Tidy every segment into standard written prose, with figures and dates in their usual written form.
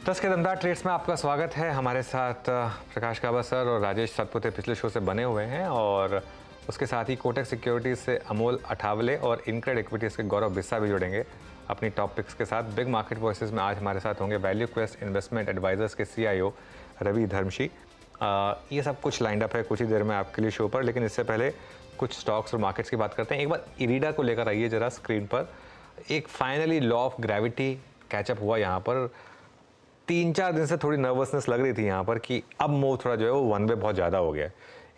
10 के दमदार ट्रेड्स में आपका स्वागत है। हमारे साथ प्रकाश काबा सर और राजेश सतपुते पिछले शो से बने हुए हैं और उसके साथ ही कोटक सिक्योरिटीज से अमोल अठावले और इनक्रेड इक्विटीज़ के गौरव बिस्सा भी जुड़ेंगे अपनी टॉप पिक्स के साथ। बिग मार्केट वॉइसेस में आज हमारे साथ होंगे वैल्यू क्वेस्ट इन्वेस्टमेंट एडवाइजर्स के CIO रवि धर्मशी। ये सब कुछ लाइंड अप है कुछ ही देर में आपके लिए शो पर, लेकिन इससे पहले कुछ स्टॉक्स और मार्केट्स की बात करते हैं। एक बार इरीडा को लेकर आइए जरा स्क्रीन पर। एक finally law of gravity catch up हुआ यहाँ पर। 3-4 दिन से थोड़ी नर्वसनेस लग रही थी यहाँ पर कि अब मूव थोड़ा जो है वो वन वे बहुत ज़्यादा हो गया।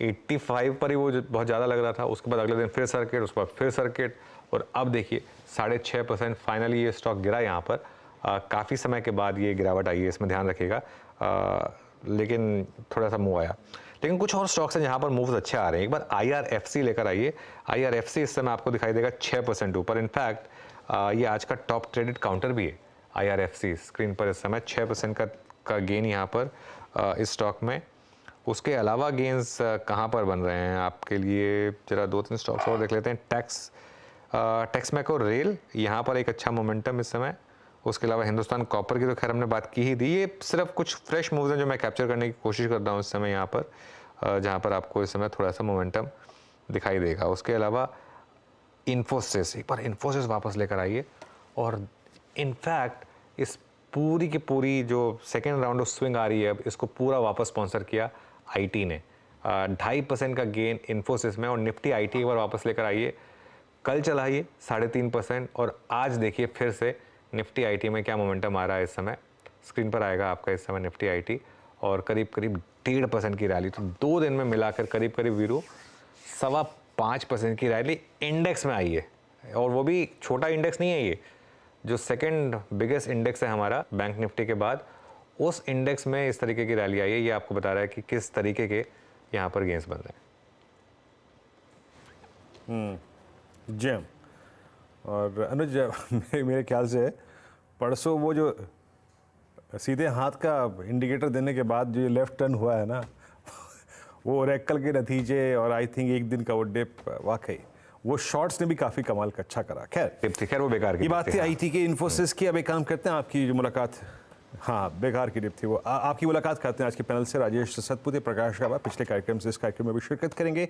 85 पर ही वो बहुत ज़्यादा लग रहा था, उसके बाद अगले दिन फिर सर्किट, उसके बाद फिर सर्किट, और अब देखिए 6.5% फाइनली ये स्टॉक गिरा यहाँ पर। काफ़ी समय के बाद ये गिरावट आई है, इसमें ध्यान रखिएगा, लेकिन थोड़ा सा मूव आया। लेकिन कुछ और स्टॉक्स हैं जहाँ पर मूव्स अच्छे आ रहे हैं। एक बार IRFC लेकर आइए। IRFC इस समय आपको दिखाई देगा 6% ऊपर। इनफैक्ट ये आज का टॉप ट्रेडेड काउंटर भी है। IRFC स्क्रीन पर इस समय 6% का गेन यहाँ पर इस स्टॉक में। उसके अलावा गेंस कहाँ पर बन रहे हैं आपके लिए, जरा 2-3 स्टॉक्स और देख लेते हैं। टेक्समैको रेल, यहाँ पर एक अच्छा मोमेंटम इस समय। उसके अलावा हिंदुस्तान कॉपर की तो खैर हमने बात की ही थी। ये सिर्फ कुछ फ्रेश मूव्स हैं जो मैं कैप्चर करने की कोशिश कर रहा हूँ इस समय यहाँ पर, जहाँ पर आपको इस समय थोड़ा सा मोमेंटम दिखाई देगा। उसके अलावा इन्फोसिस, एक बार इन्फोसिस वापस लेकर आइए। और इनफैक्ट इस पूरी की पूरी जो सेकेंड राउंड ऑफ स्विंग आ रही है, अब इसको पूरा वापस स्पॉन्सर किया IT ने। 2.5% का गेन इन्फोसिस में। और निफ्टी IT एक बार वापस लेकर आइए। कल चलाइए 3.5%, और आज देखिए फिर से निफ्टी IT में क्या मोमेंटम आ रहा है इस समय। स्क्रीन पर आएगा आपका इस समय निफ्टी IT, और करीब करीब 1.5% की रैली। तो 2 दिन में मिलाकर करीब करीब वीरू 5.25% की रैली इंडेक्स में आई है। और वो भी छोटा इंडेक्स नहीं है, ये जो सेकंड बिगेस्ट इंडेक्स है हमारा बैंक निफ्टी के बाद, उस इंडेक्स में इस तरीके की रैली आई है। ये आपको बता रहा है कि किस तरीके के यहाँ पर गेंस बन रहे हैं। जी। और अनुज मेरे ख्याल से परसों वो जो सीधे हाथ का इंडिकेटर देने के बाद जो लेफ्ट टर्न हुआ है ना, वो ओरेकल के नतीजे और आई थिंक एक दिन का वो डिप, वाकई वो शॉर्ट्स ने भी काफ़ी कमाल का अच्छा करा। खैर वो बेकार की ये बात थी IT के इन्फोसिस की। अब एक काम करते हैं, आपकी जो मुलाकात, हाँ बेकार की डिप थी वो, आपकी मुलाकात करते हैं आज के पैनल से। राजेश सतपुते, प्रकाश काबा पिछले कार्यक्रम से इस कार्यक्रम में भी शिरकत करेंगे।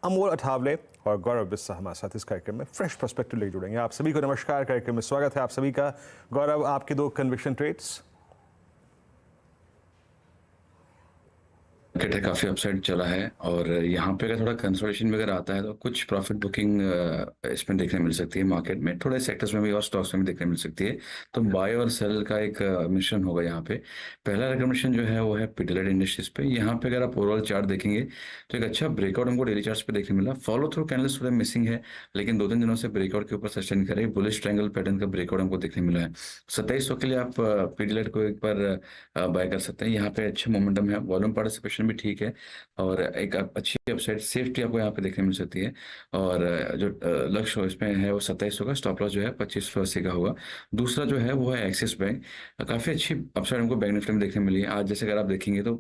अमोल अठावले और गौरव बिस्सा हमारे साथ इस कार्यक्रम में फ्रेश पर्सपेक्टिव लेके जुड़ेंगे। आप सभी को नमस्कार, कार्यक्रम में स्वागत है आप सभी का। गौरव, आपके 2 कन्विक्शन ट्रेड्स। मार्केट है काफ़ी अपसाइड चला है, और यहाँ पे अगर थोड़ा कंसोलिडेशन वगैरह आता है तो कुछ प्रॉफिट बुकिंग इसमें देखने मिल सकती है। मार्केट में थोड़े सेक्टर्स में भी और स्टॉक्स में भी देखने मिल सकती है। तो बाय और सेल का एक मिश्रण होगा यहाँ पे। पहला रिकमेंडेशन जो है वो है पिडिलाइट इंडस्ट्रीज पे। यहाँ पे अगर आप ओवरऑल चार्ट देखेंगे तो एक अच्छा ब्रेकआउट हमको डेली चार्ट्स पे देखने मिला। फॉलो थ्रू कैंडल्स थोड़े मिसिंग है, लेकिन 2-3 दिनों से ब्रेकआउट के ऊपर सस्टेन करे बुलिश ट्रायंगल पैटर्न का ब्रेकआउट हमको देखने मिला है। 2700 के लिए आप पिडिलाइट को एक बार बाय कर सकते हैं। यहाँ पे अच्छा मोमेंटम है, वॉल्यूम पार्टिसिपेशन भी ठीक है, और एक अच्छी अपसाइड सेफ्टी आपको यहाँ पे देखने मिल सकती है। और जो लक्ष्य इसमें है वो 2700 का, स्टॉप लॉस जो है 2580 का होगा। दूसरा जो है वो है एक्सिस बैंक। काफ़ी अच्छी अपसाइड हमको बैंक निफ्टी में देखने मिली है। आज जैसे अगर आप देखेंगे तो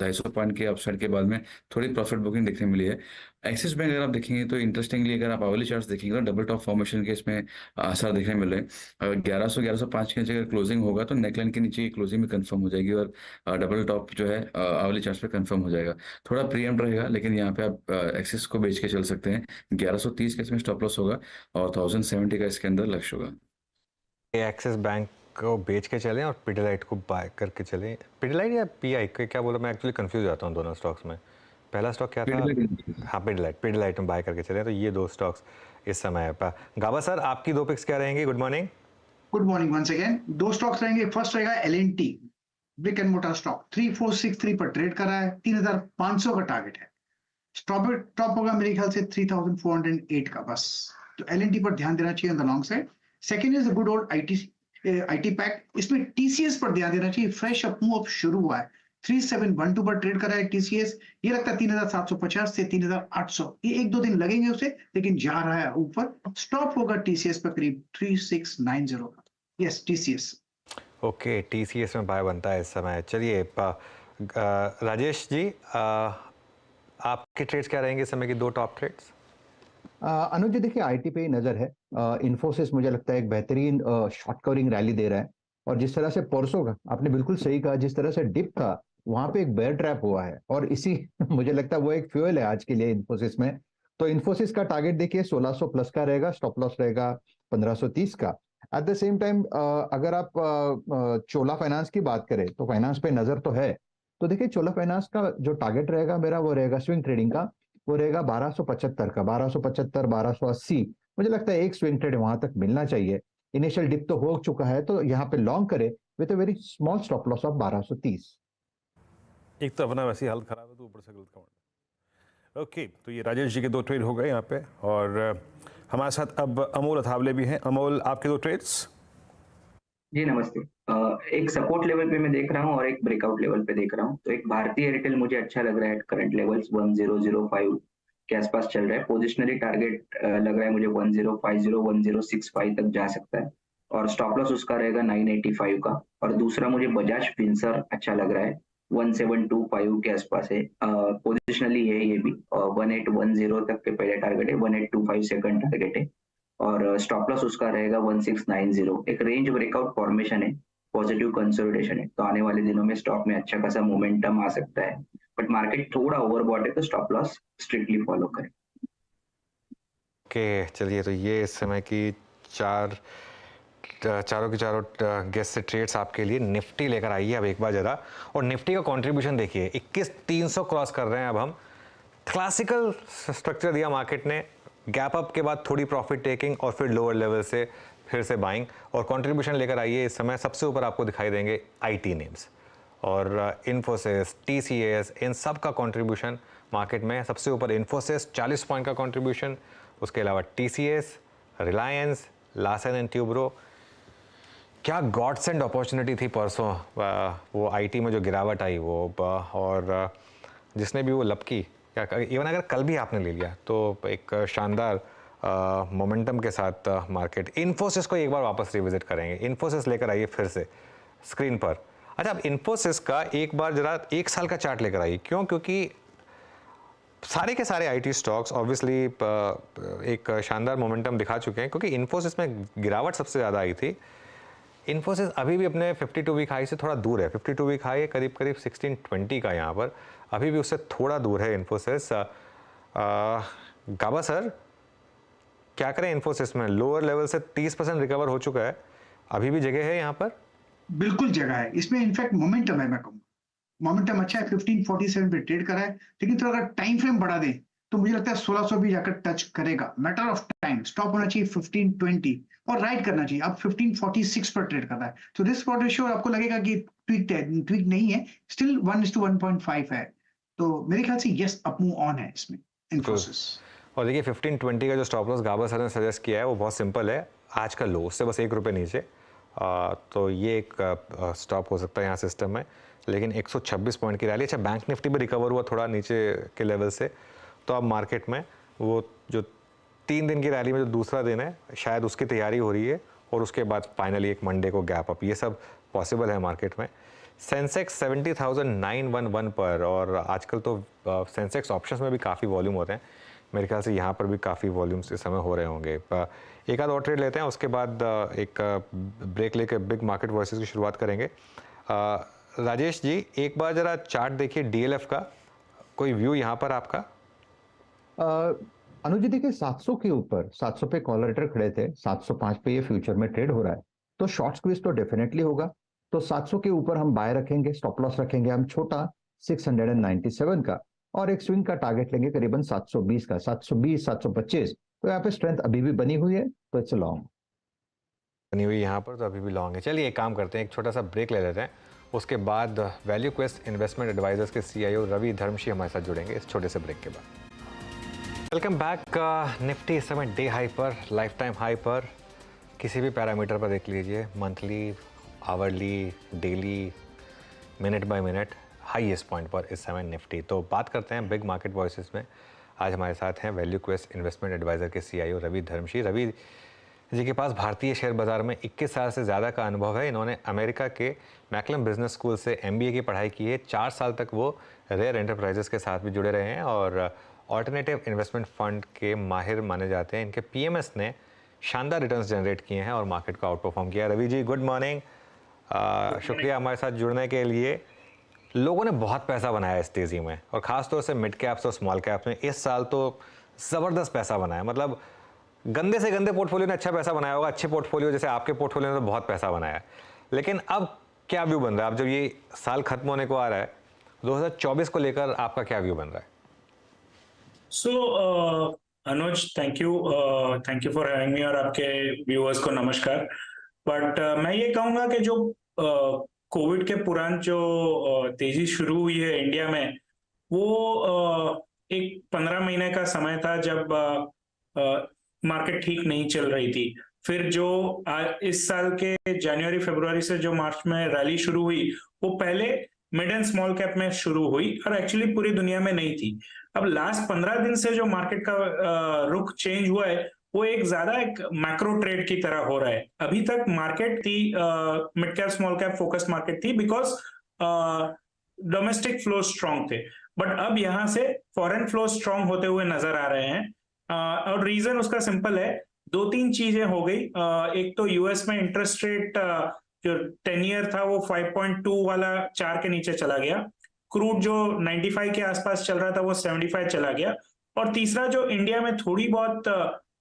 250 पॉइंट के अपसाइड के बाद में थोड़ी प्रॉफिट बुकिंग देखने मिली है। एक्सिस बैंक अगर आप देखेंगे तो इंटरेस्टिंगली अगर आप आवली चार्ट देखेंगे तो डबल टॉप फॉर्मेशन के इसमें आसार देखने मिल रहे हैं। 1100-1105 के नीचे अगर क्लोजिंग होगा तो नेकलाइन के नीचे क्लोजिंग भी कंफर्म हो जाएगी, और डबल टॉप जो है आवली चार्ट पे कंफर्म हो जाएगा। थोड़ा प्रीएम्प्ट रहेगा, लेकिन यहाँ पे आप एक्सिस को बेच के चल सकते हैं। 1130 का इसमें स्टॉप लॉस होगा, और 1070 का इसके अंदर लक्ष्य होगा। एक्सिस बैंक को बेच के चलें और पिडिलाइट को बाय करके चलें। पिडिलाइट या PI क्या बोला, मैं एक्चुअली कंफ्यूज हो जाता हूँ दोनों स्टॉक्स में। पहला स्टॉक क्या था? हाँ पिडिलाइट में बाय करके चलें। तो ये 2 स्टॉक्स इस समय है। गाबा सर, आपकी 2 पिक्स क्या रहेंगी? Good morning. Good morning once again. 2 stocks रहेंगे। फर्स्ट रहेगा L&T, brick and motor stock. 3463 पर ट्रेड कर रहा है, 3500 का टारगेट है। टॉप होगा मेरे ख्याल से 3408 का बस। तो L&T पर ध्यान देना चाहिए on the long side. Second is good old IT pack. इसमें TCS पर ध्यान देना चाहिए। फ्रेश अप मूव अप शुरू हुआ है, 3712 पर ट्रेड कर रहा है TCS। ये लगता है 3750 से 3800, ये 1-2 दिन लगेंगे उसे, लेकिन जा रहा है ऊपर। स्टॉप होगा TCS पर करीब 3690 का। Yes TCS। ओके, TCS में बाय बनता है इस समय। चलिए राजेश जी, आपके ट्रेड्स क्या रहेंगे इस समय की 2 टॉप ट्रेड्स? अनुज जी देखिए, IT पे ही नजर है। इन्फोसिस मुझे लगता है एक बेहतरीन शॉर्ट कवरिंग रैली दे रहा है। और जिस तरह से परसों का आपने बिल्कुल सही कहा, जिस तरह से डिप था वहां पे एक बेयर ट्रैप हुआ है और इसी मुझे लगता है वो एक फ्यूल है आज के लिए इन्फोसिस में। तो इन्फोसिस का टारगेट देखिए 1600 प्लस का रहेगा, स्टॉप लॉस रहेगा 1530 का। एट द सेम टाइम अगर आप चोला फाइनेंस की बात करें तो फाइनेंस पे नजर तो है। तो देखिए चोला फाइनेंस का जो टारगेट रहेगा मेरा वो रहेगा स्विंग ट्रेडिंग का, वो रहेगा 1275 का, 1275 1280। मुझे लगता है एक स्विंग ट्रेड वहां तक मिलना चाहिए। इनिशियल डिप तो हो चुका है, तो यहाँ पे लॉन्ग करे with a very small stop loss of 1230। एक तो अपना वैसी हालत खराब है तो ऊपर से गलत कमांड। ओके, तो ये राजेश जी के 2 ट्रेड हो गए यहाँ पे, और हमारे साथ अब अमोल अथावले भी हैं। अमोल, आपके 2 ट्रेड्स। जी नमस्ते। एक सपोर्ट लेवल पे मैं देख रहा हूँ और एक ब्रेकआउट लेवल पे देख रहा हूँ। तो एक भारतीय एयरटेल मुझे अच्छा लग रहा है, करंट लेवल्स 1005 के आसपास चल रहा है। पोजिशनरी टारगेट लग रहा है मुझे 1050 1065 तक जा सकता है और स्टॉप लॉस उसका रहेगा 985 का। और दूसरा मुझे बजाज फिंसर अच्छा लग रहा है, 1725 के आसपास है। पोजिशनली है ये भी, 1810 तक के पहले टारगेट है, 1825 सेकंड टारगेट है और स्टॉप लॉस उसका रहेगा 1690। एक रेंज ब्रेकआउट फॉर्मेशन है, पॉजिटिव कंसोलिडेशन है, तो आने वाले दिनों में स्टॉक में अच्छा खासा मोमेंटम आ सकता है, बट मार्केट थोड़ा ओवरबॉट है तो स्टॉप लॉस स्ट्रिक्टली फॉलो करें। ओके, चलिए, तो ये इस समय की चारों की चारों गेस्ट से ट्रेड्स आपके लिए निफ्टी लेकर आई है अब एक बार ज़रा। और निफ्टी का कंट्रीब्यूशन देखिए 21300 क्रॉस कर रहे हैं अब हम। क्लासिकल स्ट्रक्चर दिया मार्केट ने, गैप अप के बाद थोड़ी प्रॉफिट टेकिंग और फिर लोअर लेवल से फिर से बाइंग, और कंट्रीब्यूशन लेकर आइए इस समय सबसे ऊपर आपको दिखाई देंगे आईटी नेम्स और इन्फोसिस, टीसीएस, इन सब का कंट्रीब्यूशन मार्केट में सबसे ऊपर। इन्फोसिस 40 पॉइंट का कंट्रीब्यूशन, उसके अलावा TCS, Reliance, Larsen and Toubro. क्या गॉड्स एंड अपॉर्चुनिटी थी परसों वो आईटी में जो गिरावट आई वो, और जिसने भी वो लपकी, इवन अगर कल भी आपने ले लिया तो एक शानदार मोमेंटम के साथ मार्केट। इन्फोसिस को एक बार वापस रिविजिट करेंगे। इन्फोसिस लेकर आइए फिर से स्क्रीन पर। अच्छा, अब इन्फोसिस का एक बार जरा 1 साल का चार्ट लेकर आइए। क्यों? क्योंकि सारे के सारे आईटी स्टॉक्स ऑब्वियसली एक शानदार मोमेंटम दिखा चुके हैं, क्योंकि इन्फोसिस में गिरावट सबसे ज़्यादा आई थी। इन्फोसिस अभी भी अपने 52 वीक हाई से थोड़ा दूर है। 52 वीक हाई है करीब 1620 का, यहाँ पर अभी भी उससे थोड़ा दूर है इन्फोसिस। गाबा सर, क्या करें इन्फोसिस में? लोअर लेवल से 30% रिकवर हो चुका है, अभी भी जगह है यहाँ पर? बिल्कुल जगह है इसमें, इनफैक्ट मोमेंटम है, मैं कहूँगा मोमेंटम अच्छा है। 1547 पे ट्रेड करा है, लेकिन तो अगर टाइम फ्रेम बढ़ा दे तो मुझे लगता है 1600 भी जाकर टच करेगा। मैटर ऑफ टाइम, स्टॉप होना चाहिए 1520 और राइट करना चाहिए। अब 1546 पर ट्रेड कर रहा है, तो रिस्क रेशियो आपको लगेगा कि ट्वीक नहीं है, स्टिल 1:1.5 है। तो मेरे ख्याल से यस, अप मूव ऑन है इसमें इन्फोसिस। और देखिए 1520 का जो स्टॉप लॉस गाबा सर ने सजेस्ट किया है वो बहुत सिंपल है, आज का लो उससे बस 1 रुपये नीचे। तो ये एक स्टॉप हो सकता है यहाँ सिस्टम में, लेकिन 126 पॉइंट की रैली। अच्छा, बैंक निफ्टी भी रिकवर हुआ थोड़ा नीचे के लेवल से, तो अब मार्केट में वो जो 3 दिन की रैली में जो दूसरा दिन है शायद उसकी तैयारी हो रही है, और उसके बाद फाइनली एक मंडे को गैप अप, ये सब पॉसिबल है मार्केट में। सेंसेक्स 70,911 पर, और आजकल तो सेंसेक्स ऑप्शंस में भी काफ़ी वॉल्यूम होते हैं, मेरे ख्याल से यहाँ पर भी काफ़ी वॉल्यूम्स इस समय हो रहे होंगे। एक आध और ट्रेड लेते हैं, उसके बाद एक ब्रेक लेकर बिग मार्केट वॉइसेस की शुरुआत करेंगे। राजेश जी, एक बार ज़रा चार्ट देखिए डीएलएफ का, कोई व्यू यहाँ पर आपका? अनुज जी देखिए 700 के ऊपर, 700 पे कॉल राइटर खड़े थे, 705 पे ये फ्यूचर में ट्रेड हो रहा है, तो शॉर्ट स्क्वीज तो डेफिनेटली होगा। तो 700 के ऊपर हम बाय रखेंगे, स्टॉप लॉस रखेंगे हम छोटा 697 का, और एक स्विंग का टारगेट लेंगे करीबन 720 का, 720 725। तो यहाँ पे स्ट्रेंथ अभी भी बनी हुई है, तो इट्स लॉन्ग बनी हुई यहाँ पर, तो अभी भी लॉन्ग है। चलिए एक काम करते हैं, एक छोटा सा ब्रेक ले लेते हैं, उसके बाद वैल्यू क्वेस्ट इन्वेस्टमेंट एडवाइजर्स के सीईओ रवि धर्मशी हमारे साथ जुड़ेंगे इस छोटे से ब्रेक के बाद। Welcome back. निफ्टी इस समय डे हाई पर, लाइफ टाइम हाई पर, किसी भी पैरामीटर पर देख लीजिए, monthly, hourly, daily, minute by minute, highest point पर इस समय निफ्टी। तो बात करते हैं बिग मार्केट वॉइसेस में। आज हमारे साथ हैं वैल्यू क्वेस्ट इन्वेस्टमेंट एडवाइज़र के सीईओ रवि धर्मशी। रवि जी के पास भारतीय शेयर बाजार में 21 साल से ज़्यादा का अनुभव है। इन्होंने अमेरिका के मैकलम बिजनेस स्कूल से MBA की पढ़ाई की है। 4 साल तक वो रेयर एंटरप्राइजेस के साथ भी जुड़े रहे हैं और ऑल्टरनेटिव इन्वेस्टमेंट फंड के माहिर माने जाते हैं। इनके PMS ने शानदार रिटर्न्स जनरेट किए हैं और मार्केट को आउट परफॉर्म किया। Ravi ji, good morning. शुक्रिया हमारे साथ जुड़ने के लिए। लोगों ने बहुत पैसा बनाया इस तेज़ी में, और ख़ासतौर से मिड कैप्स और स्मॉल कैप्स में इस साल तो ज़बरदस्त पैसा बनाया। मतलब गंदे से गंदे पोर्टफोलियो ने अच्छा पैसा बनाया होगा, अच्छे पोर्टफोलियो जैसे आपके पोर्टफोलियो ने तो बहुत पैसा बनाया। लेकिन अब क्या व्यू बन रहा है? अब जब ये साल खत्म होने को आ रहा है, 2024 को लेकर आपका क्या व्यू बन रहा है? So Anuj, thank you for having me, और आपके व्यूअर्स को नमस्कार। बट मैं ये कहूँगा कि जो कोविड के पुरान जो तेजी शुरू हुई है इंडिया में, वो एक 15 महीने का समय था जब मार्केट ठीक नहीं चल रही थी। फिर जो इस साल के जनवरी फरवरी से जो मार्च में रैली शुरू हुई, वो पहले मिड एंड स्मॉल कैप में शुरू हुई और एक्चुअली पूरी दुनिया में नहीं थी। अब लास्ट 15 दिन से जो मार्केट का रुख चेंज हुआ है, वो एक ज्यादा एक मैक्रो ट्रेड की तरह हो रहा है। अभी तक मार्केट थी mid cap small cap focus market थी, बिकॉज डोमेस्टिक फ्लो स्ट्रांग थे। बट अब यहाँ से फॉरेन फ्लो स्ट्रांग होते हुए नजर आ रहे हैं, और रीजन उसका सिंपल है। 2-3 चीजें हो गई। एक तो यूएस में इंटरेस्ट रेट जो 10 ईयर था वो 5.2 वाला 4 के नीचे चला गया। क्रूड जो 95 के आसपास चल रहा था वो 75 चला गया। और तीसरा जो इंडिया में थोड़ी बहुत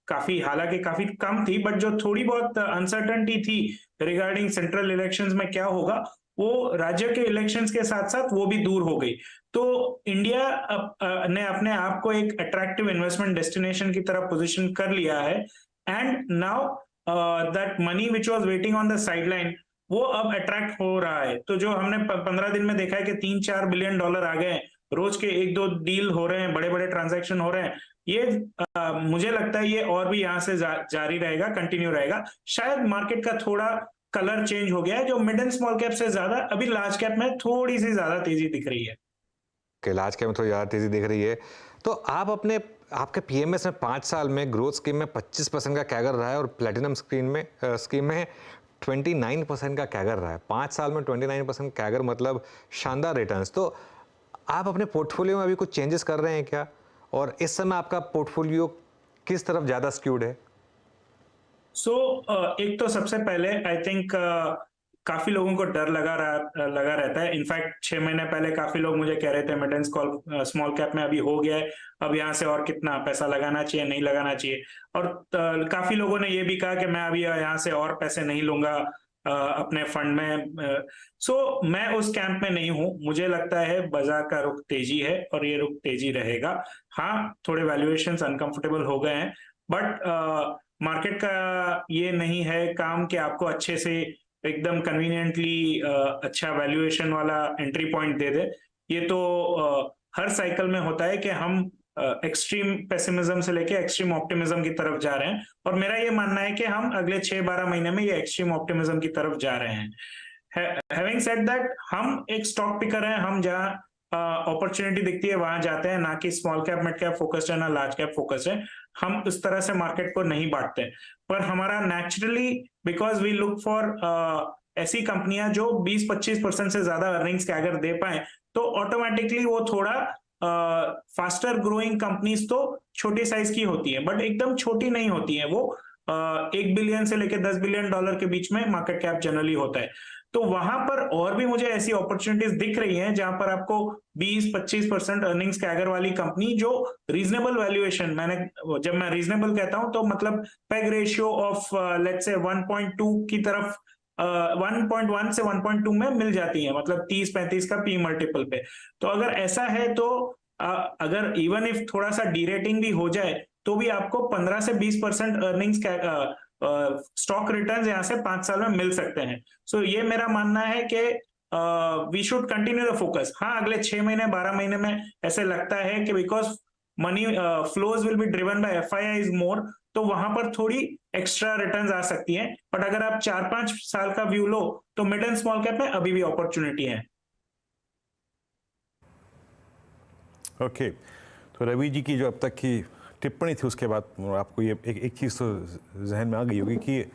हालांकि काफी कम थी, बट जो थोड़ी बहुत अनसर्टेनिटी थी रिगार्डिंग सेंट्रल इलेक्शंस में क्या होगा, वो राज्य के इलेक्शंस के साथ साथ वो भी दूर हो गई। तो इंडिया ने अपने आप को एक अट्रैक्टिव इन्वेस्टमेंट डेस्टिनेशन की तरफ पोजीशन कर लिया है। And now that money which was waiting on the sideline, वो अब अट्रैक्ट हो रहा है। तो जो हमने 15 दिन में देखा है कि $3-4 बिलियन आ गए, रोज के 1-2 डील हो रहे हैं, बड़े बड़े ट्रांजैक्शन हो रहे हैं। ये मुझे लगता है ये और भी यहाँ से जारी रहेगा, कंटिन्यू रहेगा। शायद मार्केट का थोड़ा कलर चेंज हो गया है, जो मिड एंड स्मॉल कैप से ज्यादा अभी लार्ज कैप में थोड़ी सी ज्यादा तेजी दिख रही है। लार्ज कैप में थोड़ी ज़्यादा तेजी दिख रही है। तो आप आपके पीएमएस में 5 साल में ग्रोथ स्कीम में 25% का कैगर रहा है, और प्लेटिनम स्कीम में 29% का कैगर रहा है। 5 साल में 29% कैगर, मतलब शानदार रिटर्न्स। तो आप अपने पोर्टफोलियो में अभी कुछ चेंजेस कर रहे हैं क्या, और इस समय आपका पोर्टफोलियो किस तरफ ज़्यादा स्क्यूड है? एक तो सबसे पहले आई थिंक काफी लोगों को डर लगा रहता है। इनफैक्ट 6 महीने पहले काफी लोग मुझे कह रहे थे मिड एंड स्मॉल कैप में अभी हो गया है, अब यहाँ से और कितना पैसा लगाना चाहिए, नहीं लगाना चाहिए। और काफी लोगों ने ये भी कहा कि मैं अभी यहाँ से और पैसे नहीं लूंगा अपने फंड में। मैं उस कैंप में नहीं हूँ। मुझे लगता है बाजार का रुख तेजी है और ये रुख तेजी रहेगा। हाँ, थोड़े वैल्यूएशंस अनकंफर्टेबल हो गए हैं, बट मार्केट का ये नहीं है काम कि आपको अच्छे से एकदम कन्वीनियंटली अच्छा वैल्यूएशन वाला एंट्री पॉइंट दे दे। ये तो हर साइकिल में होता है कि हम एक्सट्रीम पेसिमिज्म से लेके एक्सट्रीम ऑप्टिमिज्म की तरफ जा रहे हैं, और मेरा ये मानना है कि हम अगले 6-12 महीने में ये एक्सट्रीम ऑप्टिमिज्म की तरफ जा रहे हैं। हैविंग सेड दैट, हम एक स्टॉक पिकर हैं। हम जहाँ अपॉर्चुनिटी दिखती है वहां जाते हैं, ना कि small cap mid cap focused है, ना लार्ज कैप फोकस्ड है। हम उस तरह से मार्केट को नहीं बांटते, पर हमारा naturally, because we look for ऐसी कंपनियां जो 20-25% से ज्यादा अर्निंग्स के अगर दे पाए, तो ऑटोमेटिकली वो थोड़ा फास्टर ग्रोइंग कंपनीज तो छोटी साइज की होती है, बट एकदम छोटी नहीं होती है। वो 1 बिलियन से लेकर $10 बिलियन के बीच में मार्केट कैप जनरली होता है। तो वहां पर और भी मुझे ऐसी अपॉर्चुनिटीज दिख रही हैं जहां पर आपको 20-25% अर्निंग्स कैगर वाली कंपनी जो रीजनेबल वैल्यूएशन, जब मैं रीजनेबल कहता हूं तो मतलब peg ratio of let's say 1.2 की तरफ 1.1 से 1.2 में मिल जाती है, मतलब 30-35 का पी मल्टीपल पे। तो अगर ऐसा है तो अगर इवन इफ थोड़ा सा डीरेटिंग भी हो जाए तो भी आपको 15 से 20% अर्निंग्स स्टॉक रिटर्न्स यहाँ से 5 साल में मिल सकते हैं। ये मेरा मानना है कि we should continue the focus. हाँ, अगले 6 महीने 12 महीने में ऐसे लगता है कि because money flows will be driven by FIIs मोर, तो वहां पर थोड़ी एक्स्ट्रा रिटर्न्स आ सकती हैं। बट अगर आप 4-5 साल का व्यू लो तो मिड एंड स्मॉल कैप में अभी भी अपॉर्चुनिटी है। ओके, तो रवि जी की जो अब तक की टिप्पणी थी, उसके बाद आपको ये एक चीज़ तो जहन में आ गई होगी कि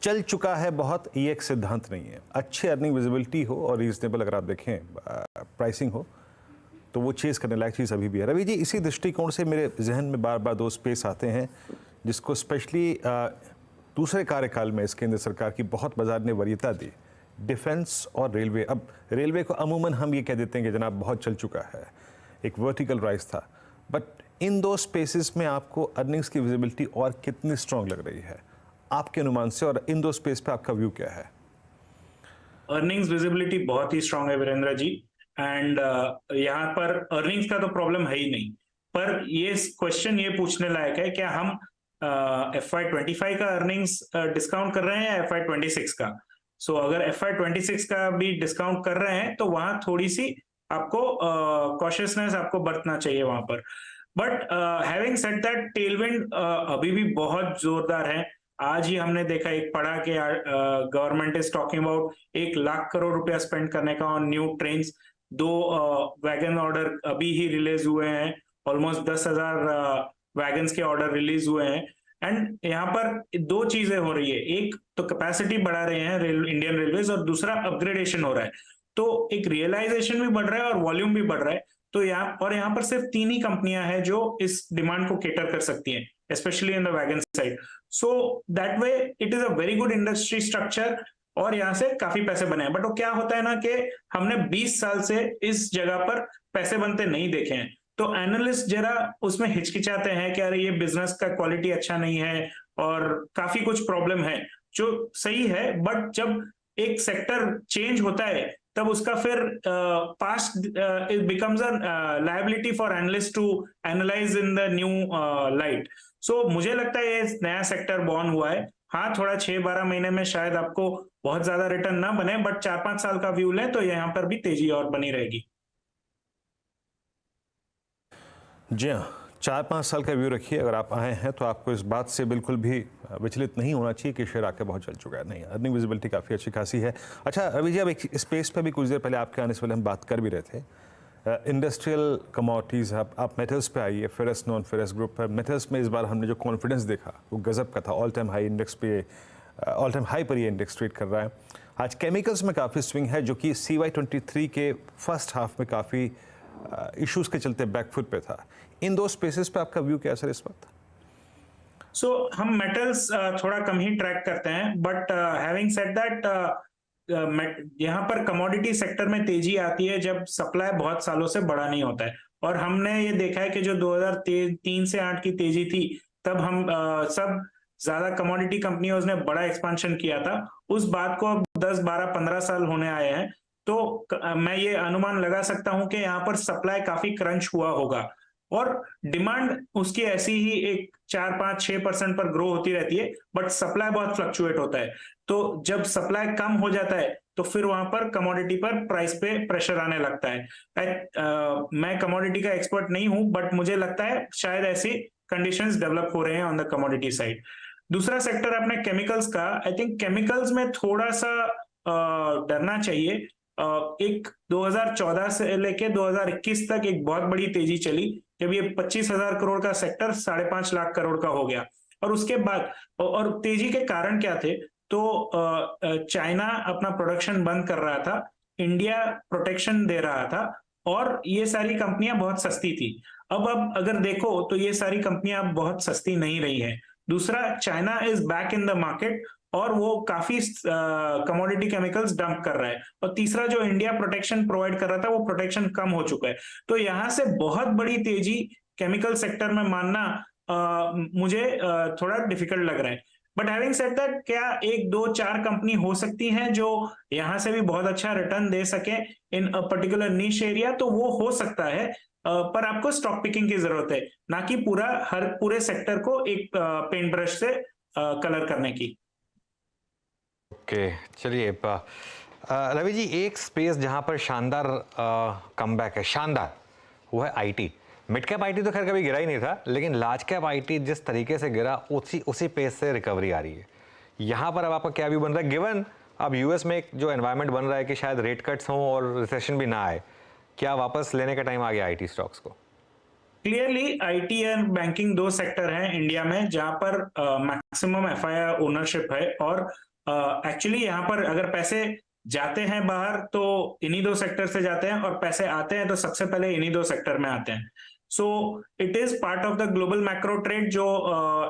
चल चुका है बहुत, ये एक सिद्धांत नहीं है। अच्छी अर्निंग विजिबिलिटी हो और रीजनेबल अगर आप देखें प्राइसिंग हो, तो वो चेज़ करने लायक चीज़ अभी भी है। रवि जी, इसी दृष्टिकोण से मेरे जहन में बार बार 2 स्पेस आते हैं जिसको स्पेशली दूसरे कार्यकाल में इस केंद्र सरकार की बहुत बाजार ने वरीयता दी, डिफेंस और रेलवे, अब रेलवे को अमूमन हम ये कह देते हैं कि जनाब बहुत चल चुका है, एक वर्टिकल राइज था, बट इन दो स्पेसेस में आपको अर्निंग्स की विजिबिलिटी और कितनी स्ट्रांग लग रही है आपके अनुमान से, और इन दो स्पेस पे आपका व्यू क्या है? अर्निंग्स विजिबिलिटी बहुत ही स्ट्रांग है वीरेंद्र जी, एंड यहाँ पर अर्निंग्स का तो प्रॉब्लम है ही नहीं, पर ये क्वेश्चन ये पूछने लायक है क्या हम FY25 का अर्निंग्स डिस्काउंट कर रहे हैं या FY26 का। सो अगर FY26 का भी डिस्काउंट कर रहे हैं तो वहां थोड़ी सी आपको कॉशियसनेस आपको बरतना चाहिए वहां पर। But having said that, Tailwind अभी भी बहुत जोरदार है। आज ही हमने देखा, एक पढ़ा कि government is talking about 1 lakh crore रुपया स्पेंड करने का on new trains. 2 wagon order अभी ही रिलीज हुए हैं, ऑलमोस्ट 10,000 वैगन्स के ऑर्डर रिलीज हुए हैं। एंड यहाँ पर 2 चीजें हो रही है, एक तो कैपेसिटी बढ़ा रहे हैं इंडियन रेलवेज, और दूसरा अपग्रेडेशन हो रहा है। तो एक रियलाइजेशन भी बढ़ रहा है और वॉल्यूम भी बढ़ रहा है। तो यहाँ पर सिर्फ 3 ही कंपनियां हैं जो इस डिमांड को केटर कर सकती हैं, specially in the wagon side. So that way it is a very good industry structure, और यहाँ से काफी पैसे बने हैं। बट वो क्या होता है ना कि हमने 20 साल से इस जगह पर पैसे बनते नहीं देखे हैं, तो एनालिस्ट जरा उसमें हिचकिचाते हैं कि अरे ये बिजनेस का क्वालिटी अच्छा नहीं है और काफी कुछ प्रॉब्लम है, जो सही है। बट जब एक सेक्टर चेंज होता है तब उसका फिर past it becomes a liability for analyst to analyze in the new light. So मुझे लगता है ये नया सेक्टर बॉर्न हुआ है। हाँ, थोड़ा 6-12 महीने में शायद आपको बहुत ज्यादा रिटर्न ना बने, बट 4-5 साल का व्यू लें तो यहाँ पर भी तेजी और बनी रहेगी। जी हाँ, 4-5 साल का व्यू रखिए। अगर आप आए हैं तो आपको इस बात से बिल्कुल भी विचलित नहीं होना चाहिए कि शेयर आके बहुत चल चुका है। नहीं, अर्निंग विजिबिलिटी काफ़ी अच्छी खासी है। अच्छा रवि जी, अब एक स्पेस पे भी कुछ देर पहले आपके आने से पहले हम बात कर भी रहे थे, इंडस्ट्रियल कमोडिटीज़। आप मेटल्स पे आइए, फेरस नॉन फेरस ग्रुप पर। मेटल्स में इस बार हमने जो कॉन्फिडेंस देखा वो गजब का था, ऑल टाइम हाई इंडेक्स पे, ऑल टाइम हाई पर ये इंडेक्स ट्रेड कर रहा है। आज केमिकल्स में काफ़ी स्विंग है, जो कि CY23 के फर्स्ट हाफ में काफ़ी इश्यूज़ के चलते बैकफुट पे था। इन 2 स्पेसेस पे आपका व्यू क्या है इस वक्त? सो हम मेटल्स थोड़ा कम ही ट्रैक करते हैं, बट हैविंग सेड दैट, यहाँ पर कमोडिटी सेक्टर में तेजी आती है जब सप्लाई बहुत सालों से बड़ा नहीं होता है। और हमने ये देखा है कि जो 2003 से 8 की तेजी थी, तब हम सब ज्यादा कमोडिटी कंपनियों ने बड़ा एक्सपेंशन किया था। उस बात को अब 10, 12, 15 साल होने आए हैं, तो मैं ये अनुमान लगा सकता हूं कि यहाँ पर सप्लाई काफी क्रंच हुआ होगा और डिमांड उसकी ऐसी ही एक 4, 5, 6% पर ग्रो होती रहती है, बट सप्लाई बहुत फ्लक्चुएट होता है। तो जब सप्लाई कम हो जाता है तो फिर वहां पर कमोडिटी पर प्राइस पे प्रेशर आने लगता है। मैं कमोडिटी का एक्सपर्ट नहीं हूं, बट मुझे लगता है शायद ऐसी कंडीशंस डेवलप हो रहे हैं ऑन द कमोडिटी साइड। दूसरा सेक्टर आपने केमिकल्स का, आई थिंक केमिकल्स में थोड़ा सा डरना चाहिए। एक 2014 से लेके 2021 तक एक बहुत बड़ी तेजी चली, जब ये 25,000 करोड़ का सेक्टर 5.5 लाख करोड़ का हो गया। और उसके बाद, और तेजी के कारण क्या थे, तो चाइना अपना प्रोडक्शन बंद कर रहा था, इंडिया प्रोटेक्शन दे रहा था, और ये सारी कंपनियां बहुत सस्ती थी। अब अगर देखो तो ये सारी कंपनियां बहुत सस्ती नहीं रही हैं। दूसरा, China is back in the market और वो काफी कमोडिटी केमिकल्स डंप कर रहा है। और तीसरा, जो इंडिया प्रोटेक्शन प्रोवाइड कर रहा था वो प्रोटेक्शन कम हो चुका है। तो यहां से बहुत बड़ी तेजी केमिकल सेक्टर में मानना मुझे थोड़ा डिफिकल्ट लग रहा है। बट हैविंग सेड दैट, क्या 1, 2, 4 कंपनी हो सकती हैं जो यहां से भी बहुत अच्छा रिटर्न दे सके इन अ पर्टिकुलर नीश एरिया, तो वो हो सकता है। पर आपको स्टॉक पिकिंग की जरूरत है, ना कि पूरे सेक्टर को एक पेंट ब्रश से कलर करने की। ओके, चलिए रवि जी, एक स्पेस जहां पर शानदार कमबैक है, शानदार, वो है आईटी। मिड कैप आईटी तो खैर कभी गिरा ही नहीं था, लेकिन लार्ज कैप आईटी जिस तरीके से गिरा, उसी पेस से रिकवरी आ रही है। यहाँ पर अब आपका क्या व्यू बन रहा है, गिवन अब यूएस में एक जो एनवायरनमेंट बन रहा है कि शायद रेट कट्स हों और रिसेशन भी ना आए, क्या वापस लेने का टाइम आ गया आईटी स्टॉक्स को? Clearly IT and banking 2 sector हैं इंडिया में जहां पर मैक्सिमम एफआईआई ओनरशिप है, और एक्चुअली यहाँ पर अगर पैसे जाते हैं बाहर तो इन्हीं 2 सेक्टर से जाते हैं, और पैसे आते हैं तो सबसे पहले इन्हीं 2 सेक्टर में आते हैं। So it is part of the global macro trade जो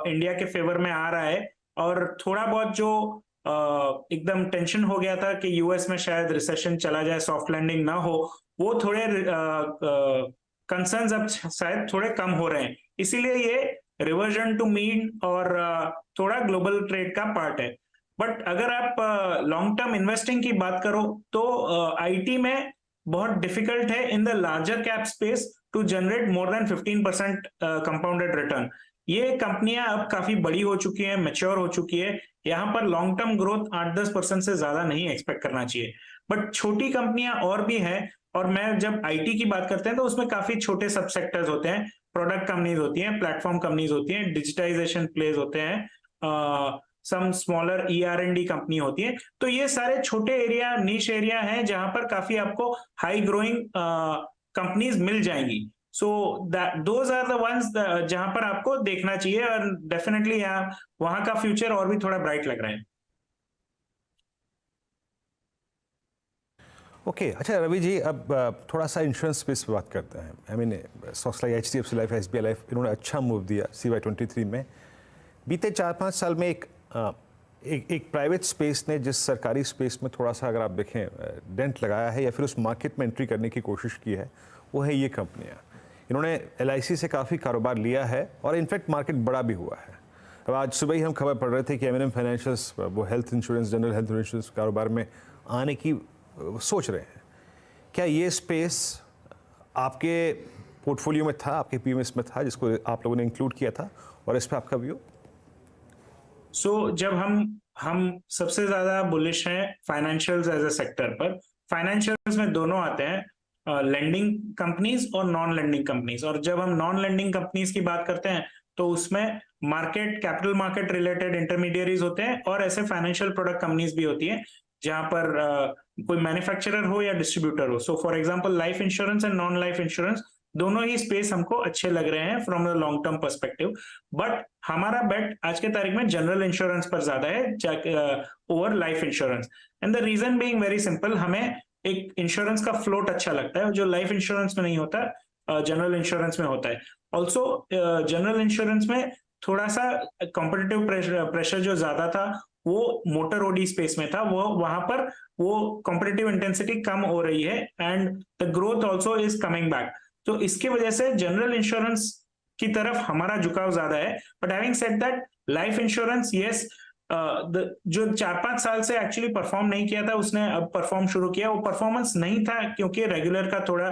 इंडिया के फेवर में आ रहा है। और थोड़ा बहुत जो एकदम टेंशन हो गया था कि यूएस में शायद रिसेशन चला जाए, सॉफ्ट लैंडिंग ना हो, वो थोड़े कंसर्न्स अब शायद थोड़े कम हो रहे हैं। इसीलिए ये रिवर्जन टू मीन और थोड़ा ग्लोबल ट्रेड का पार्ट है। बट अगर आप लॉन्ग टर्म इन्वेस्टिंग की बात करो तो आईटी में बहुत डिफिकल्ट है in the larger cap space to generate more than 15% compounded return. ये कंपनियां अब काफी बड़ी हो चुकी हैं, मैच्योर हो चुकी है, यहाँ पर लॉन्ग टर्म ग्रोथ 8-10% से ज्यादा नहीं एक्सपेक्ट करना चाहिए। बट छोटी कंपनियां और भी हैं, और मैं जब आईटी की बात करते हैं तो उसमें काफी छोटे सब सेक्टर्स होते हैं, प्रोडक्ट कंपनीज होती हैं, प्लेटफॉर्म कंपनीज होती हैं, डिजिटाइजेशन प्लेज होते हैं, सम स्मॉलर ER&D कंपनी होती है। तो ये सारे छोटे एरिया, नीश एरिया हैं जहां पर काफी आपको हाई ग्रोइंग कंपनीज मिल जाएंगी। So those are the ones जहां पर आपको देखना चाहिए, और डेफिनेटली यहाँ वहां का फ्यूचर और भी थोड़ा ब्राइट लग रहा है। ओके अच्छा रवि जी, अब थोड़ा सा इंश्योरेंस स्पेस पे बात करते हैं। I mean stocks like HDFC life, SBI life, इन्होंने अच्छा मूव दिया CY 23 में। बीते 4-5 साल में एक प्राइवेट स्पेस ने जिस सरकारी स्पेस में थोड़ा सा अगर आप देखें डेंट लगाया है या फिर उस मार्केट में एंट्री करने की कोशिश की है, वो है ये कंपनियाँ। इन्होंने LIC से काफ़ी कारोबार लिया है और इनफैक्ट मार्केट बड़ा भी हुआ है। अब आज सुबह ही हम खबर पढ़ रहे थे कि M&M फाइनेंशियल्स वो health insurance, general health insurance कारोबार में आने की सोच रहे हैं। क्या ये स्पेस आपके पोर्टफोलियो में था, आपके PMS में था, जिसको आप लोगों ने इंक्लूड किया था, और इस पर आपका व्यू? जब हम सबसे ज्यादा बुलिश हैं फाइनेंशियल्स एज अ सेक्टर पर। फाइनेंशियल्स में दोनों आते हैं, लेंडिंग कंपनीज और नॉन लेंडिंग कंपनीज। और जब हम नॉन लेंडिंग कंपनीज की बात करते हैं तो उसमें कैपिटल मार्केट रिलेटेड इंटरमीडियरीज होते हैं, और ऐसे फाइनेंशियल प्रोडक्ट कंपनीज भी होती हैं जहां पर कोई मैन्युफैक्चरर हो या डिस्ट्रीब्यूटर हो। So for example life insurance and non life insurance, दोनों ही स्पेस हमको अच्छे लग रहे हैं from the long term perspective. But हमारा बेट आज के तारीख में जनरल इंश्योरेंस पर ज्यादा है over life insurance. And the reason being very simple, हमें एक इंश्योरेंस का फ्लोट अच्छा लगता है जो लाइफ इंश्योरेंस में नहीं होता, जनरल इंश्योरेंस में होता है। ऑल्सो जनरल इंश्योरेंस में थोड़ा सा कॉम्पिटिटिव प्रेशर जो ज्यादा था वो मोटर ओडी स्पेस में था, वो वहां पर वो कॉम्पिटिटिव इंटेंसिटी कम हो रही है, and the growth also is coming back. तो इसकी वजह से जनरल इंश्योरेंस की तरफ हमारा झुकाव ज्यादा है। But having said that, life insurance yes, जो 4-5 साल से एक्चुअली परफॉर्म नहीं किया था उसने अब परफॉर्म शुरू किया। वो परफॉर्मेंस नहीं था क्योंकि रेगुलर का थोड़ा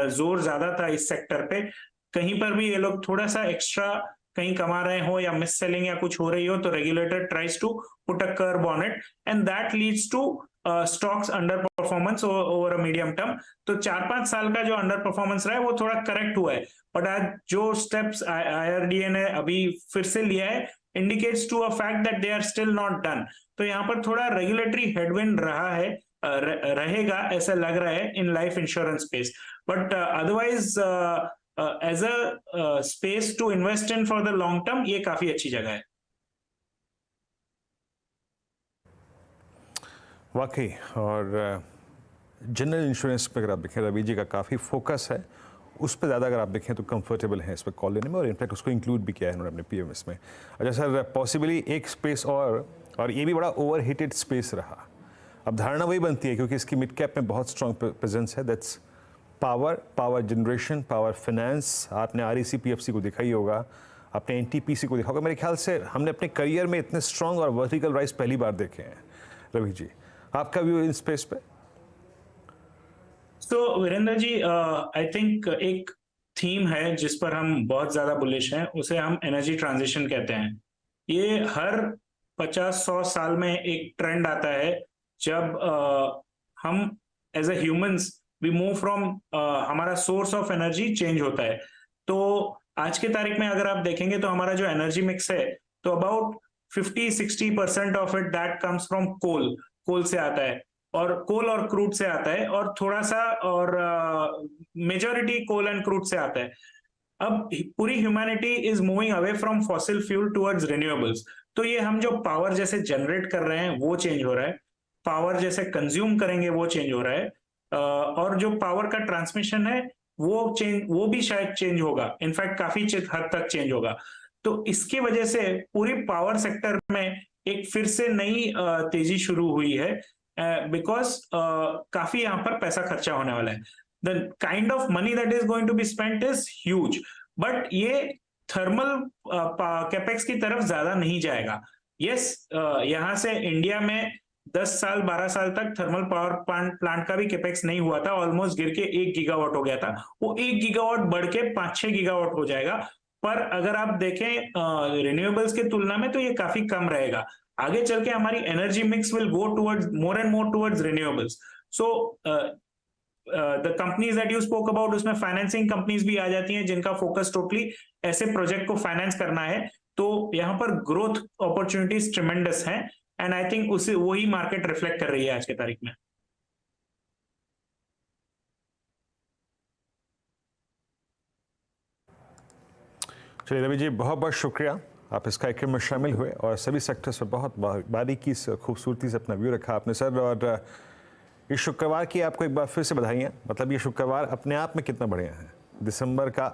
जोर ज्यादा था इस सेक्टर पे। कहीं पर भी ये लोग थोड़ा सा एक्स्ट्रा कहीं कमा रहे हो या मिस सेलिंग या कुछ हो रही हो तो regulator tries to put a curve on it, and that leads to stocks underperformance over a medium term. तो 4-5 साल का जो अंडर परफॉर्मेंस रहा है वो थोड़ा करेक्ट हुआ है। बट आज जो स्टेप्स IRDA ने अभी फिर से लिया है indicates to a fact that they are still not done. तो यहाँ पर थोड़ा रेगुलेटरी हेडविंड रहा है, रहेगा ऐसा लग रहा है in life insurance space. But otherwise as a space to invest in for the long term ये काफी अच्छी जगह है। वाकई, और जनरल इंश्योरेंस पे अगर आप देखें रवि जी का काफ़ी फोकस है उस पर ज़्यादा। अगर आप देखें तो कंफर्टेबल है इस पर कॉल लेने में, और इनफैक्ट उसको इंक्लूड भी किया है उन्होंने अपने PMS में। अच्छा सर, पॉसिबली एक स्पेस और ये भी बड़ा ओवर हीटेड स्पेस रहा। अब धारणा वही बनती है क्योंकि इसकी मिड कैप में बहुत स्ट्रॉन्ग प्रेजेंस है, that's power generation, power finance. आपने REC PFC को देखा ही होगा, आपने NTPC को देखा होगा। मेरे ख्याल से हमने अपने करियर में इतने स्ट्रॉन्ग और वर्टिकल राइज पहली बार देखे हैं। रवि जी, आपका व्यू इन स्पेस पे? तो वीरेंद्र जी, आई थिंक एक थीम है जिस पर हम बहुत ज्यादा बुलिश हैं, उसे हम एनर्जी ट्रांजिशन कहते हैं। ये हर 50-100 साल में एक ट्रेंड आता है जब हम as a humans we move from, हमारा सोर्स ऑफ एनर्जी चेंज होता है। तो आज के तारीख में अगर आप देखेंगे तो हमारा जो एनर्जी मिक्स है तो about 50-60% of it that comes from coal से आता है, और कोल और क्रूड से आता है, और थोड़ा सा और मेजॉरिटी कोल एंड क्रूड से आता है। अब पूरी humanity is moving away from fossil fuel towards renewables. तो ये हम जो पावर जैसे जनरेट कर रहे हैं वो चेंज हो रहा है, पावर जैसे कंज्यूम करेंगे वो चेंज हो रहा है, और जो पावर का ट्रांसमिशन है वो भी शायद चेंज होगा, इनफैक्ट काफी हद तक चेंज होगा। तो इसकी वजह से पूरी पावर सेक्टर में एक फिर से नई तेजी शुरू हुई है, बिकॉज काफी यहाँ पर पैसा खर्चा होने वाला है। The kind of money that is going to be spent is huge, but ये थर्मल कैपेक्स की तरफ ज्यादा नहीं जाएगा। यस, यहाँ से इंडिया में 10 साल 12 साल तक थर्मल पावर प्लांट का भी कैपेक्स नहीं हुआ था, ऑलमोस्ट गिर के 1 गीगावाट हो गया था। वो 1 गीगावाट बढ़ के 5-6 गीगावाट हो जाएगा, पर अगर आप देखें रिन्यूएबल्स की तुलना में तो ये काफी कम रहेगा। आगे चल के हमारी energy mix will go towards more and more towards renewables. So the companies that you spoke about, उसमें फाइनेंसिंग कंपनीज भी आ जाती हैं जिनका फोकस टोटली ऐसे प्रोजेक्ट को फाइनेंस करना है। तो यहाँ पर ग्रोथ अपॉर्चुनिटीज ट्रिमेंडस हैं, एंड आई थिंक उसे वही मार्केट रिफ्लेक्ट कर रही है आज के तारीख में। चलिए रवि जी, बहुत बहुत शुक्रिया, आप इस कार्यक्रम में शामिल हुए और सभी सेक्टर्स पर बहुत बारीकी से खूबसूरती से अपना व्यू रखा आपने सर। और इस शुक्रवार की आपको एक बार फिर से बधाइयाँ। मतलब ये शुक्रवार अपने आप में कितना बढ़िया है। दिसंबर का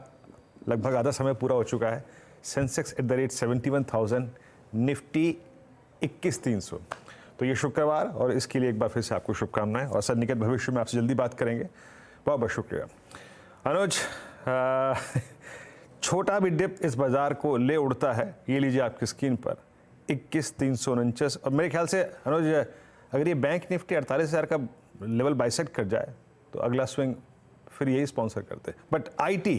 लगभग आधा समय पूरा हो चुका है। Sensex at the rate 71,000, Nifty 21,300। तो ये शुक्रवार, और इसके लिए एक बार फिर से आपको शुभकामनाएं, और सर निकट भविष्य में आपसे जल्दी बात करेंगे। बहुत बहुत शुक्रिया अनुज। छोटा भी डिप इस बाजार को ले उड़ता है, ये लीजिए आपकी स्क्रीन पर 21,349। और मेरे ख्याल से अनुज, अगर ये बैंक निफ्टी 48,000 का लेवल बाइसेक्ट कर जाए तो अगला स्विंग फिर यही स्पॉन्सर करते। बट आईटी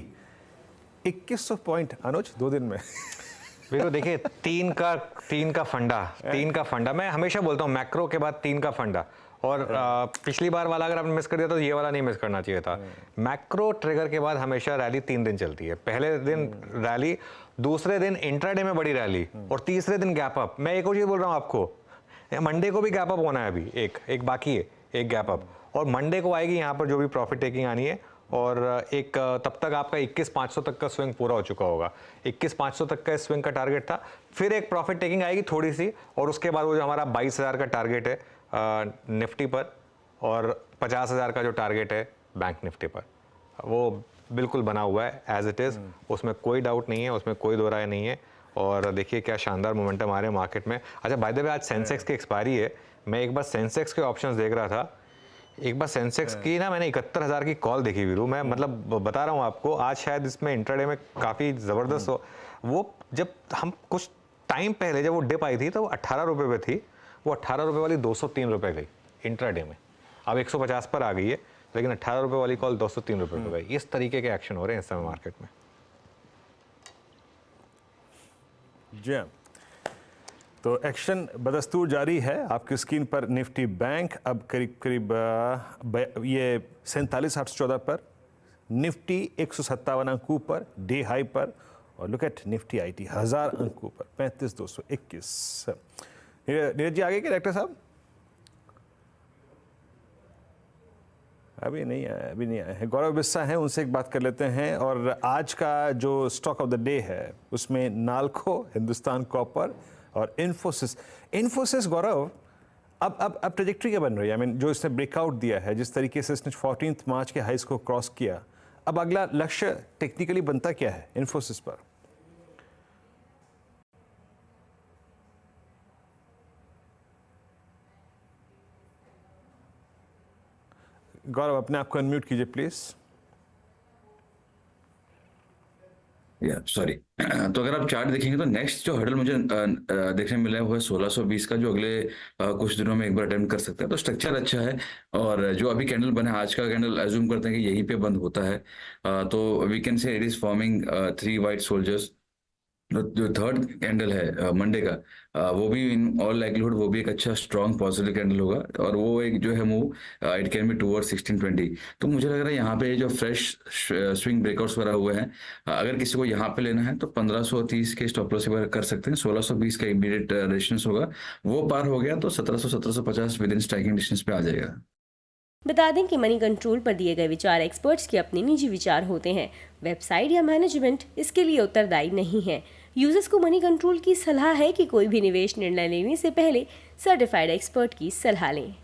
2100 पॉइंट अनुज 2 दिन में। वीरू देखिए, तीन का फंडा मैं हमेशा बोलता हूँ, मैक्रो के बाद 3 का फंडा। और पिछली बार वाला अगर आपने मिस कर दिया तो ये वाला नहीं मिस करना चाहिए था। मैक्रो ट्रिगर के बाद हमेशा रैली 3 दिन चलती है। पहले दिन रैली, दूसरे दिन इंट्राडे में बड़ी रैली, और तीसरे दिन गैप अप। मैं एक और चीज बोल रहा हूँ आपको, मंडे को भी गैप अप होना है। अभी एक बाकी है, एक गैप अप, और मंडे को आएगी यहाँ पर जो भी प्रॉफिट टेकिंग आनी है। और एक तब तक आपका 21,500 तक का स्विंग पूरा हो चुका होगा। 21,500 तक का स्विंग का टारगेट था, फिर एक प्रॉफिट टेकिंग आएगी थोड़ी सी, और उसके बाद वो जो हमारा 22,000 का टारगेट है निफ्टी पर, और 50,000 का जो टारगेट है बैंक निफ्टी पर, वो बिल्कुल बना हुआ है एज इट इज़। उसमें कोई डाउट नहीं है, उसमें कोई दो राय नहीं है। और देखिए क्या शानदार मोमेंटम आ रहे हैं मार्केट में। अच्छा, बाय द वे आज सेंसेक्स की एक्सपायरी है। मैं एक बार सेंसेक्स के ऑप्शंस देख रहा था, एक बार सेंसेक्स की ना मैंने 71,000 की कॉल देखी वीरू। मैं मतलब बता रहा हूँ आपको, आज शायद इसमें इंट्राडे में काफ़ी ज़बरदस्त हो। वो जब हम कुछ टाइम पहले जब वो डिप आई थी तो वो 18 रुपये पे थी, वो 18 रुपये वाली 203 रुपये गई इंट्राडे में। अब 150 पर आ गई है, लेकिन 18 रुपये वाली कॉल 203 रुपये पे गई। इस तरीके के एक्शन हो रहे हैं इस समय मार्केट में। जी हाँ, तो एक्शन बदस्तूर जारी है। आपकी स्क्रीन पर निफ्टी बैंक अब करीब ये 47,814 पर, निफ्टी 157 अंकों पर डे हाई पर, और लुक एट निफ्टी आईटी 1000 अंकों पर 35,221। नीरज जी आगे क्या डायरेक्टर साहब? अभी नहीं आए हैं। गौरव बिस्सा हैं, उनसे एक बात कर लेते हैं। और आज का जो स्टॉक ऑफ द डे है उसमें नाल्को, हिंदुस्तान कॉपर और इन्फोसिस गौरव अब ट्रेजेक्ट्री क्या बन रही है? आई मीन जो इसने ब्रेकआउट दिया है, जिस तरीके से इसने 14 मार्च के हाइस को क्रॉस किया, अब अगला लक्ष्य टेक्निकली बनता क्या है इन्फोसिस पर? गौरव अपने आप को अनम्यूट कीजिए प्लीज। सॉरी। तो अगर आप चार्ट देखेंगे तो नेक्स्ट जो हर्डल मुझे देखने मिला है वो है 1620 का, जो अगले कुछ दिनों में एक बार अटेम्प्ट कर सकते हैं। तो स्ट्रक्चर अच्छा है, और जो अभी कैंडल बना है, आज का कैंडल अज्यूम करते हैं कि यहीं पे बंद होता है। तो we can say it is forming 3 white soldiers. जो थर्ड कैंडल है मंडे का, वो भी इन ऑल लाइक्लीहुड वो भी एक अच्छा स्ट्रॉन्ग पॉजिटिव कैंडल होगा, और वो एक जो है move it can be toward 1620। तो मुझे लग रहा है यहाँ पे जो फ्रेश स्विंग ब्रेकआउट्स वगैरह हुए हैं, अगर किसी को यहाँ पे लेना है तो 1530 के स्टॉप लॉस वगैरह कर सकते हैं। 1620 का इमीडिएट रेजिस्टेंस होगा, वो पार हो गया तो 1700-1750 विद इन स्ट्राइकिंग डिस्टेंस पे आ जाएगा। बता दें कि मनी कंट्रोल पर दिए गए विचार एक्सपर्ट्स के अपने निजी विचार होते हैं। वेबसाइट या मैनेजमेंट इसके लिए उत्तरदायी नहीं है। यूजर्स को मनी कंट्रोल की सलाह है कि कोई भी निवेश निर्णय लेने से पहले सर्टिफाइड एक्सपर्ट की सलाह लें।